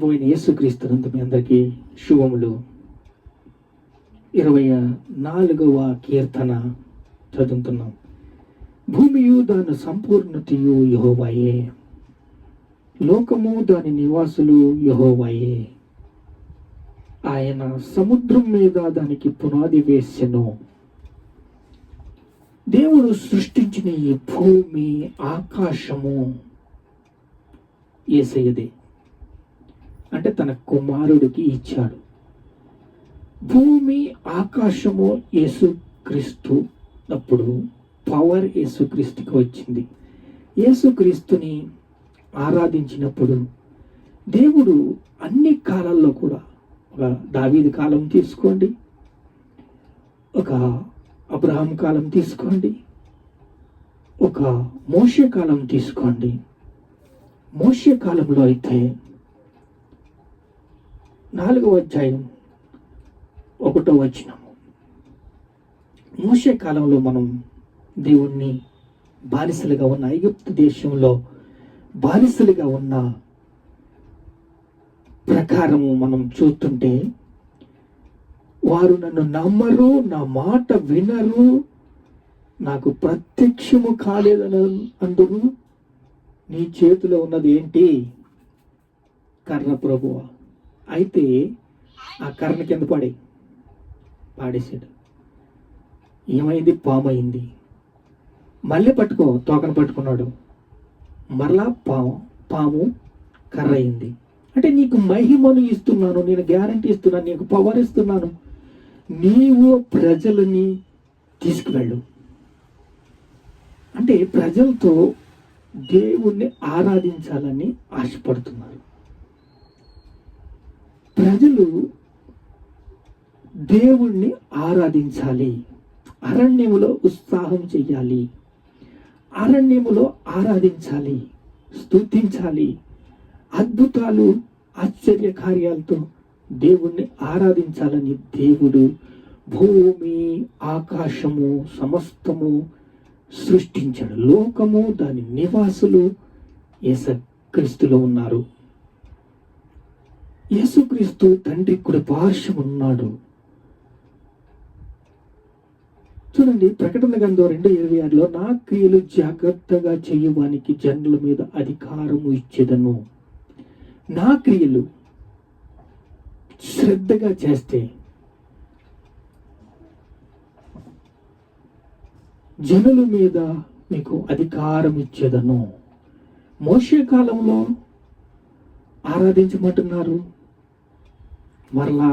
ప్రభు అయిన యేసుక్రీస్తునందు మీ అందరికీ శుభములు. 24వ కీర్తన చదువుతున్నాం. భూమియు దాని సంపూర్ణతయు యెహోవాయే, లోకము దాని నివాసులు యెహోవాయే. ఆయన సముద్రం మీద దానికి పునాది వేసెను. దేవుడు సృష్టించిన ఈ భూమి ఆకాశము యేసయ్యదే, అంటే తన కుమారుడికి ఇచ్చాడు. భూమి ఆకాశము యేసుక్రీస్తు అప్పుడు పవర్ యేసుక్రీస్తుకి వచ్చింది. యేసుక్రీస్తుని ఆరాధించినప్పుడు దేవుడు అన్ని కాలాల్లో కూడా, ఒక దావీదు కాలం తీసుకోండి, ఒక అబ్రహాం కాలం తీసుకోండి, ఒక మోషే కాలం తీసుకోండి. మోషే కాలంలో అయితే 4వ అధ్యాయం 1వ వచనము, మోషే కాలంలో మనం దేవుణ్ణి బానిసలుగా ఉన్న ఐగుప్తు దేశంలో బానిసలుగా ఉన్న ప్రకారము మనం చూస్తుంటే, వారు నన్ను నమ్మరు, నా మాట వినరు, నాకు ప్రత్యక్షము కాలేదని అందురు. నీ చేతిలో ఉన్నది ఏంటి? కర్ర ప్రభువా. అయితే ఆ కర్ర కింద పాడేశాడు. ఏమైంది? పామైంది. మళ్ళీ పట్టుకో, తోకను పట్టుకున్నాడు, మరలా పాము కర్ర అయింది. అంటే నీకు మహిమను ఇస్తున్నాను, నేను గ్యారంటీ ఇస్తున్నాను, నీకు పవర్ ఇస్తున్నాను, నీవు ప్రజలని తీసుకువెళ్ళు. అంటే ప్రజలతో దేవుణ్ణి ఆరాధించాలని ఆశపడుతున్నారు. ప్రజలు దేవుణ్ణి ఆరాధించాలి, అరణ్యములో ఉత్సాహం చెయ్యాలి, అరణ్యములో ఆరాధించాలి, స్తుతించాలి, అద్భుతాలు ఆశ్చర్య కార్యాలతో దేవుణ్ణి ఆరాధించాలని దేవుడు భూమి ఆకాశము సమస్తము సృష్టించాడు. లోకము దాని నివాసులు యేసుక్రీస్తులో ఉన్నారు. యేసుక్రీస్తు తండ్రి కుడి పార్శ్వం ఉన్నాడు. చూడండి, ప్రకటన గ్రంథం 2:26లో, నా క్రియలు జాగ్రత్తగా చేయువానికి జనుల మీద అధికారము ఇచ్చేదను. నా క్రియలు శ్రద్ధగా చేస్తే జనుల మీద మీకు అధికారం ఇచ్చేదను. మోషే కాలంలో ఆరాధించమంటున్నారు, మరలా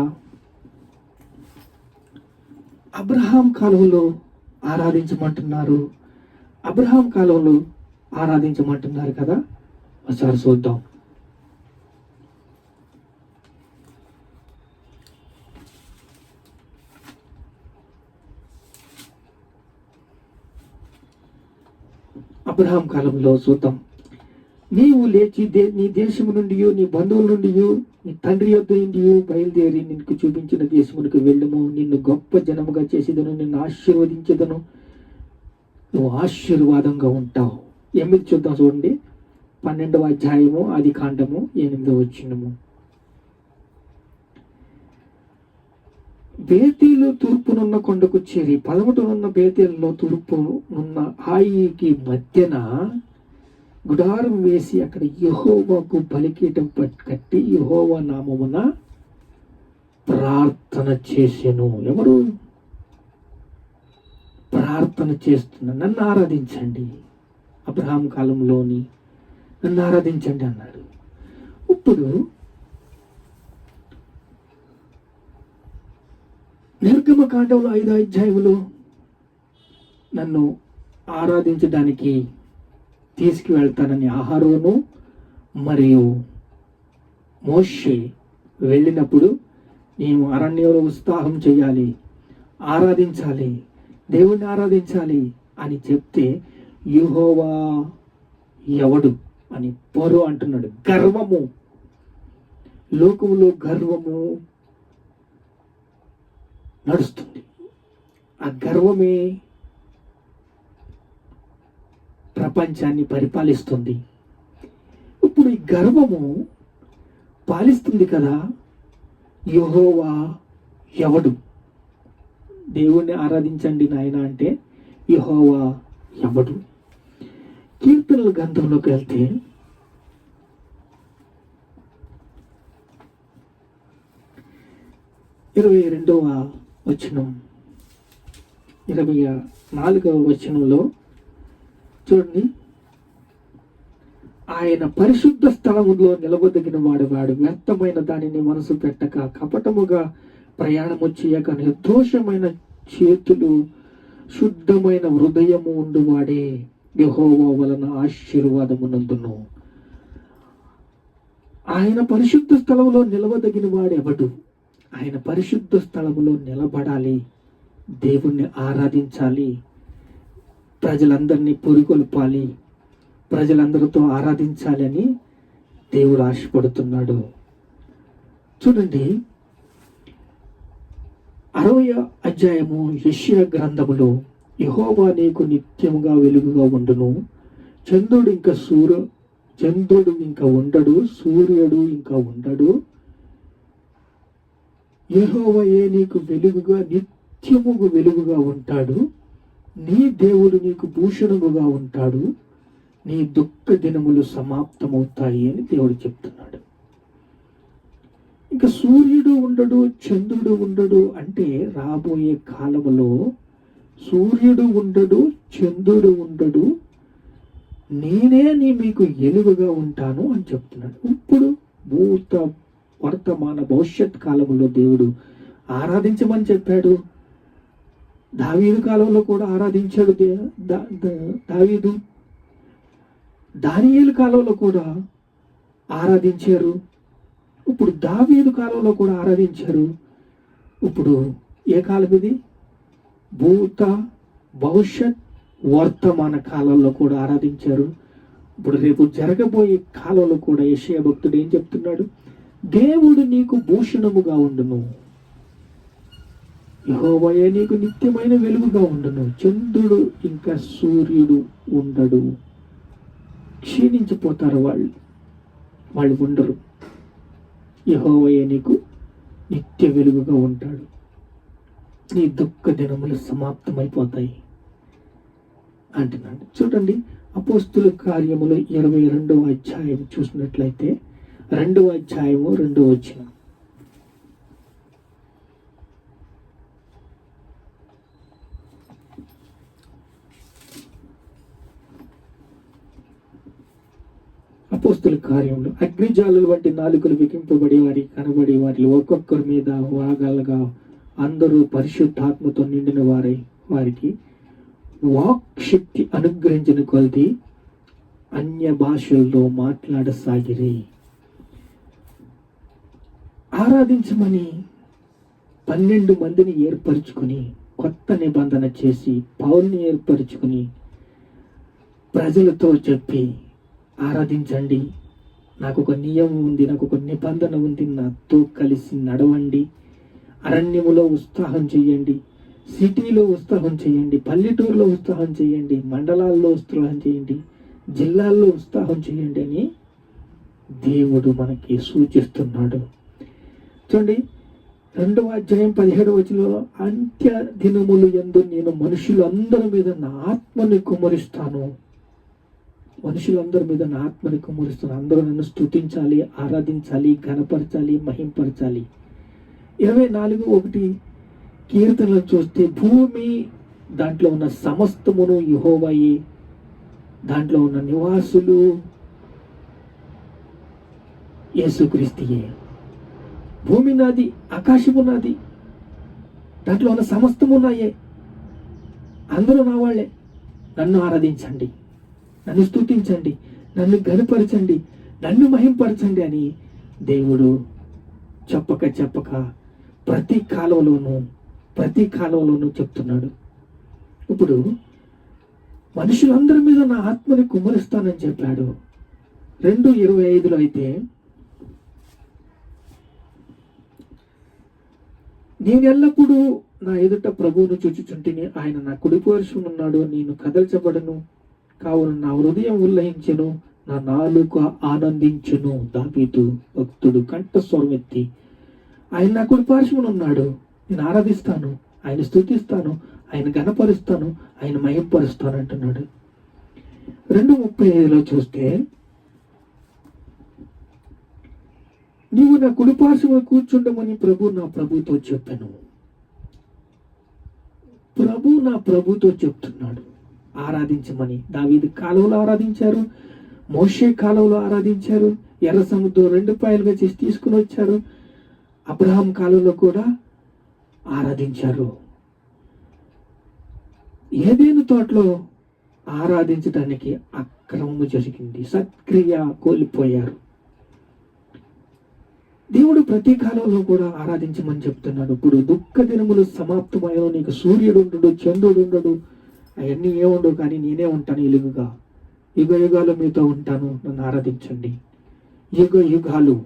అబ్రహాం కాలంలో ఆరాధించమంటున్నారు, అబ్రహాం కాలంలో ఆరాధించమంటున్నారు కదా. ఒకసారి చూద్దాం. అబ్రహాం కాలంలో చూద్దాం. నీవు లేచి నీ దేశము నుండి, నీ బంధువుల నుండి, నీ తండ్రి యొద్ద నుండి బయలుదేరి నిన్ను చూపించిన దేశమునికి వెళ్ళము. నిన్ను గొప్ప జనముగా చేసేదను, నిన్ను ఆశీర్వదించేదను, నువ్వు ఆశీర్వాదంగా ఉంటావు. 8 చూద్దాం. చూడండి, 12వ అధ్యాయము ఆది కాండము 8వ వచనము. బేతేలు తూర్పునున్న కొండకు చేరి 11నున్న బేతేలులో తూర్పునున్న హాయికి మధ్యన గుడారం వేసి అక్కడ యెహోవాకు బలిపీఠం కట్టి యెహోవా నామమున ప్రార్థన చేసెను. ఎవరు ప్రార్థన చేస్తున్నా? నన్ను ఆరాధించండి, అబ్రహాం కాలంలోని నన్ను ఆరాధించండి అన్నాడు. ఇప్పుడు నిర్గమకాండంలో 5వ అధ్యాయంలో నన్ను ఆరాధించడానికి తీసుకువెళ్తానని అహరోను మరియు మోషే వెళ్ళినప్పుడు, నేను అరణ్యంలో ఉత్సాహం చేయాలి, ఆరాధించాలి, దేవుణ్ణి ఆరాధించాలి అని చెప్తే, యెహోవా ఎవడు అని పరో అంటున్నాడు. గర్వము, లోకములో గర్వము నడుస్తుంది. ఆ గర్వమే ప్రపంచాన్ని పరిపాలిస్తుంది. ఇప్పుడు ఈ గర్వము పాలిస్తుంది కదా, యెహోవా ఎవడు? దేవుణ్ణి ఆరాధించండి నాయన అంటే యెహోవా ఎవడు? కీర్తనల గ్రంథంలోకి వెళ్తే 22వ వచనం 24వ వచనంలో చూడండి, ఆయన పరిశుద్ధ స్థలములో నిలబదగిన వాడు వ్యర్థమైన దానిని మనసు పెట్టక కపటముగా ప్రయాణము చేయక నిర్దోషమైన చేతులు శుద్ధమైన హృదయము ఉండువాడే యెహోవా వలన ఆశీర్వాదమునందును. ఆయన పరిశుద్ధ స్థలములో నిలవదగిన వాడెవడు? ఆయన పరిశుద్ధ స్థలములో నిలబడాలి, దేవుణ్ణి ఆరాధించాలి, ప్రజలందరినీ పురికొల్పాలి, ప్రజలందరితో ఆరాధించాలి అని దేవుడు ఆశపడుతున్నాడు. చూడండి, 60వ అధ్యాయము యెషయా గ్రంథములో యెహోవా నీకు నిత్యముగా వెలుగుగా ఉండును, చంద్రుడు ఇంకా ఉండడు, సూర్యుడు ఇంకా ఉండడు, యెహోవాయే నీకు వెలుగుగా నిత్యముగా వెలుగుగా ఉంటాడు, నీ దేవుడు నీకు భూషణముగా ఉంటాడు, నీ దుఃఖ దినములు సమాప్తమవుతాయి అని దేవుడు చెప్తున్నాడు. ఇంకా సూర్యుడు ఉండడు, చంద్రుడు ఉండడు అంటే రాబోయే కాలములో సూర్యుడు ఉండడు, చంద్రుడు ఉండడు, నేనే మీకు వెలుగుగా ఉంటాను అని చెప్తున్నాడు. ఇప్పుడు భూత వర్తమాన భవిష్యత్ కాలంలో దేవుడు ఆరాధించమని చెప్పాడు. దావీదు కాలంలో కూడా ఆరాధించాడు దావీదు. దానియేలు కాలంలో కూడా ఆరాధించారు. ఇప్పుడు దావీదు కాలంలో కూడా ఆరాధించారు. ఇప్పుడు ఏ కాలం ఇది? భూత భవిష్యత్ వర్తమాన కాలంలో కూడా ఆరాధించారు. ఇప్పుడు రేపు జరగబోయే కాలంలో కూడా యెషయా భక్తుడు ఏం చెప్తున్నాడు? దేవుడు నీకు భూషణముగా ఉండును, యెహోవాయే నీకు నిత్యమైన వెలుగుగా ఉండును, చంద్రుడు ఇంకా సూర్యుడు ఉండడు, క్షీణించిపోతారు వాళ్ళు ఉండరు, యెహోవాయే నీకు నిత్య వెలుగుగా ఉంటాడు, నీ దుఃఖ దినములు సమాప్తమైపోతాయి అంటున్నాడు. చూడండి, అపోస్తుల కార్యములు 22వ అధ్యాయం చూసినట్లయితే 2వ అధ్యాయము 2వ వచనం. అపోస్తుల కార్యములు, అగ్నిజాలుల వంటి నాలుకలు వికింపబడి కనబడి వారిలో ఒక్కొక్కరి మీద వాగలగా అందరూ పరిశుద్ధాత్మతో నిండిన వారికి వాక్ శక్తి అనుగ్రహించిన కొలది అన్య భాషల్లో మాట్లాడసాగిరి. ఆరాధించమని 12 మందిని ఏర్పరచుకుని కొత్త నిబంధన చేసి పౌల్ని ఏర్పరచుకుని ప్రజలతో చెప్పి, ఆరాధించండి, నాకు ఒక నియమం ఉంది, నాకు ఒక నిబంధన ఉంది, నాతో కలిసి నడవండి, అరణ్యములో ఉత్సాహం చేయండి, సిటీలో ఉత్సాహం చేయండి, పల్లెటూరులో ఉత్సాహం చేయండి, మండలాల్లో ఉత్సాహం చేయండి, జిల్లాల్లో ఉత్సాహం చేయండి అని దేవుడు మనకి సూచిస్తున్నాడు. చూడండి, 2వ అధ్యాయం 17వ వచనంలో, అంత్య దినములు యందు నేను మనుషులందరి మీద నా ఆత్మని కుమ్మరిస్తాను, మనుషులందరి మీద నా ఆత్మని కుమ్మరిస్తాను, అందరూ నన్ను స్తుతించాలి, ఆరాధించాలి, ఘనపరచాలి, మహింపరచాలి. 24:1 కీర్తనలు చూస్తే, భూమి దాంట్లో ఉన్న సమస్తమును యెహోవాయే, దాంట్లో ఉన్న నివాసులు యేసుక్రీస్తుయే. భూమి నాది, ఆకాశము నాది, దాంట్లో ఉన్న సమస్తము నాయే, అందరూ నా వాళ్ళే, నన్ను ఆరాధించండి, నన్ను స్తుతించండి, నన్ను ఘనపరచండి, నన్ను మహింపరచండి అని దేవుడు చెప్పక ప్రతి కాలంలోనూ చెప్తున్నాడు. ఇప్పుడు మనుషులందరి మీద నా ఆత్మని కుమ్మరిస్తానని చెప్పాడు. 2:25 అయితే, నేను ఎల్లప్పుడూ నా ఎదుట ప్రభువును చూచుచుంటిని, ఆయన నా కుడి పార్శ్వమున ఉన్నాడు, నేను కదల్చబడను, కావున నా హృదయం ఉల్లయించెను, నా నాలుక ఆనందించును. దావీదు భక్తుడు కంఠస్వరం ఎత్తి, ఆయన నా కుడి పార్శ్వమున ఉన్నాడు, నేను ఆరాధిస్తాను, ఆయన స్తుతిస్తాను, ఆయన ఘనపరుస్తాను, ఆయన మహింపరుస్తాను అంటున్నాడు. 2:35 చూస్తే, నీవు నా కుడి పార్శ్వమున కూర్చుండమని ప్రభు నా ప్రభుతో చెప్పాను. ప్రభు నా ప్రభుతో చెప్తున్నాడు ఆరాధించమని. దావీదు కాలంలో ఆరాధించారు, మోషే కాలంలో ఆరాధించారు, ఎర్ర సముద్రం 2 పాయలుగా చేసి తీసుకుని వచ్చారు, అబ్రహాం కాలంలో కూడా ఆరాధించారు. ఏదేను తోటలో ఆరాధించడానికి అక్రమము జరిగింది, సత్క్రియ కోల్పోయారు. దేవుడు ప్రతి కాలంలో కూడా ఆరాధించమని చెప్తున్నాడు. ఇప్పుడు దుఃఖ దినములు సమాప్తమైన, నీకు సూర్యుడు ఉండడు, చంద్రుడు ఉండడు, అవన్నీ ఏముండవు, కానీ నేనే ఉంటాను ఇలుగుగా. యుగ యుగాలు మీతో ఉంటాను, నన్ను ఆరాధించండి. యుగ యుగాలు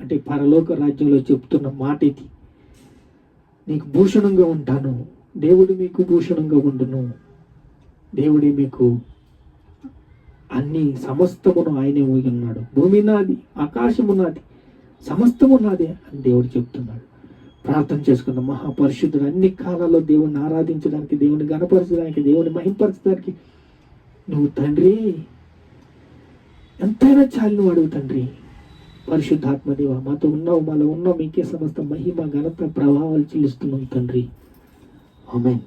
అంటే పరలోక రాజ్యంలో చెప్తున్న మాట ఇది. నీకు భూషణంగా ఉంటాను, దేవుడు మీకు భూషణంగా ఉండును, దేవుడే మీకు అన్ని సమస్తమును ఆయనే ఉన్నాడు. భూమి నాది, ఆకాశము నాది, సమస్తము నాదే అని దేవుడు చెప్తున్నాడు. ప్రార్థన చేసుకున్న మహాపరిశుద్ధుడు అన్ని కాలాల్లో దేవుణ్ణి ఆరాధించడానికి, దేవుని గణపరచడానికి, దేవుని మహింపరచడానికి నువ్వు తండ్రి ఎంతైనా చాలు అడుగు తండ్రి. పరిశుద్ధాత్మదేవ, మాతో ఉన్నావు, మాలో ఉన్నావు, మీకే సమస్త మహిమ ఘనత ప్రభావాలు చెల్లిస్తున్నాం తండ్రి. ఆమేన్.